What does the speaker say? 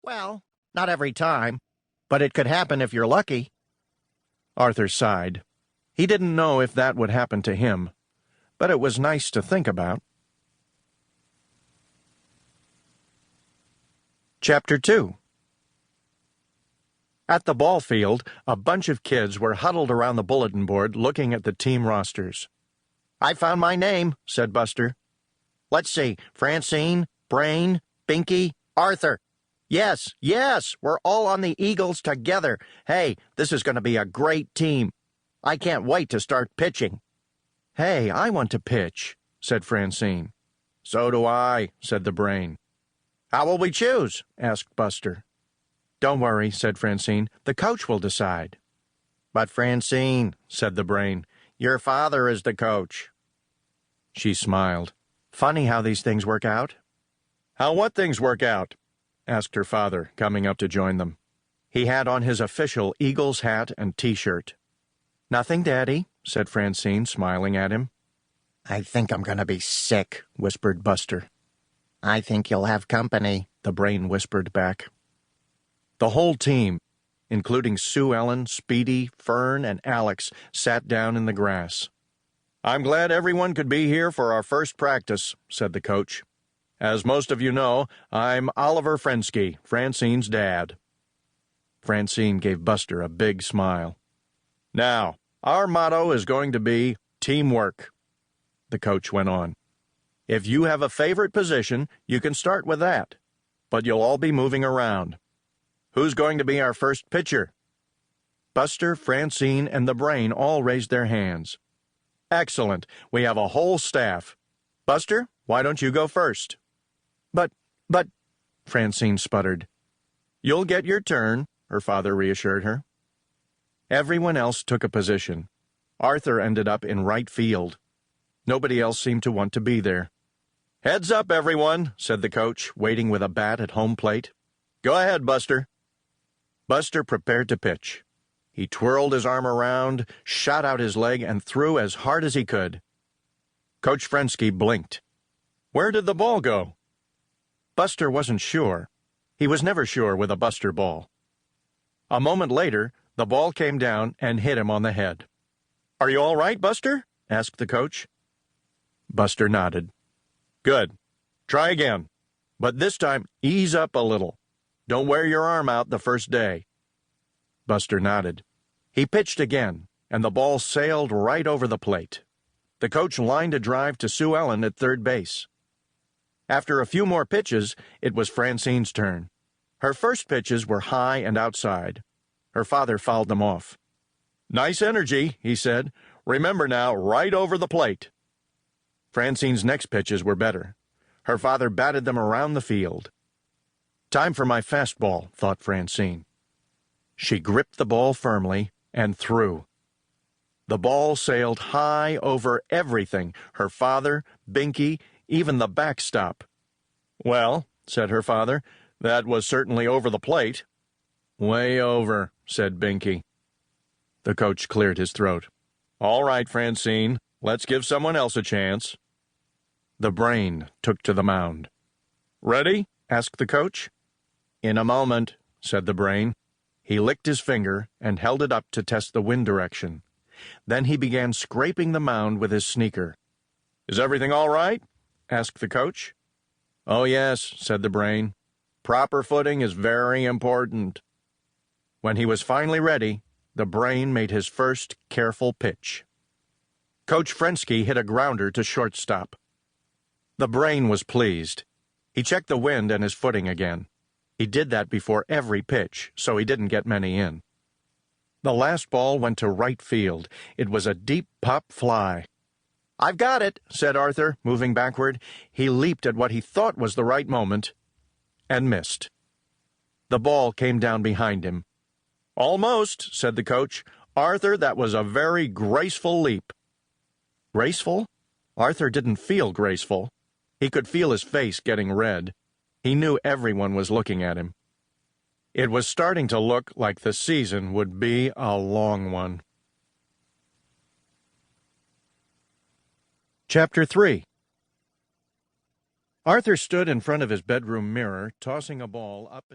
Well, not every time, but it could happen if you're lucky. Arthur sighed. He didn't know if that would happen to him, but it was nice to think about. Chapter 2. At the ball field, a bunch of kids were huddled around the bulletin board looking at the team rosters. I found my name, said Buster. Let's see, Francine, Brain, Binky, Arthur. Yes, we're all on the Eagles together. Hey, this is going to be a great team. I can't wait to start pitching. Hey, I want to pitch, said Francine. So do I, said the Brain. How will we choose? Asked Buster. Don't worry, said Francine. The coach will decide. But Francine, said the Brain, your father is the coach. She smiled. Funny how these things work out. How what things work out? Asked her father, coming up to join them. He had on his official Eagles hat and T-shirt. Nothing, Daddy, said Francine, smiling at him. I think I'm going to be sick, whispered Buster. I think you'll have company, the Brain whispered back. The whole team, including Sue Ellen, Speedy, Fern, and Alex, sat down in the grass. I'm glad everyone could be here for our first practice, said the coach. As most of you know, I'm Oliver Frensky, Francine's dad. Francine gave Buster a big smile. Now, our motto is going to be teamwork, the coach went on. If you have a favorite position, you can start with that, but you'll all be moving around. Who's going to be our first pitcher? Buster, Francine, and the Brain all raised their hands. Excellent. We have a whole staff. Buster, why don't you go first? But, Francine sputtered. You'll get your turn, her father reassured her. Everyone else took a position. Arthur ended up in right field. Nobody else seemed to want to be there. Heads up, everyone, said the coach, waiting with a bat at home plate. Go ahead, Buster. Buster prepared to pitch. He twirled his arm around, shot out his leg, and threw as hard as he could. Coach Frensky blinked. Where did the ball go? Buster wasn't sure. He was never sure with a Buster ball. A moment later, the ball came down and hit him on the head. Are you all right, Buster? Asked the coach. Buster nodded. Good. Try again. But this time, ease up a little. Don't wear your arm out the first day. Buster nodded. He pitched again, and the ball sailed right over the plate. The coach lined a drive to Sue Ellen at third base. After a few more pitches, it was Francine's turn. Her first pitches were high and outside. Her father fouled them off. Nice energy, he said. Remember now, right over the plate. Francine's next pitches were better. Her father batted them around the field. Time for my fastball, thought Francine. She gripped the ball firmly and threw. The ball sailed high over everything, her father, Binky, even the backstop. Well, said her father, that was certainly over the plate. Way over, said Binky. The coach cleared his throat. All right, Francine, let's give someone else a chance. The Brain took to the mound. Ready? Asked the coach. In a moment, said the Brain. He licked his finger and held it up to test the wind direction. Then he began scraping the mound with his sneaker. Is everything all right? Asked the coach. Oh, yes, said the Brain. Proper footing is very important. When he was finally ready, the Brain made his first careful pitch. Coach Frensky hit a grounder to shortstop. The Brain was pleased. He checked the wind and his footing again. He did that before every pitch, so he didn't get many in. The last ball went to right field. It was a deep pop fly. I've got it, said Arthur, moving backward. He leaped at what he thought was the right moment and missed. The ball came down behind him. Almost, said the coach. Arthur, that was a very graceful leap. Graceful? Arthur didn't feel graceful. He could feel his face getting red. He knew everyone was looking at him. It was starting to look like the season would be a long one. Chapter 3. Arthur stood in front of his bedroom mirror, tossing a ball up and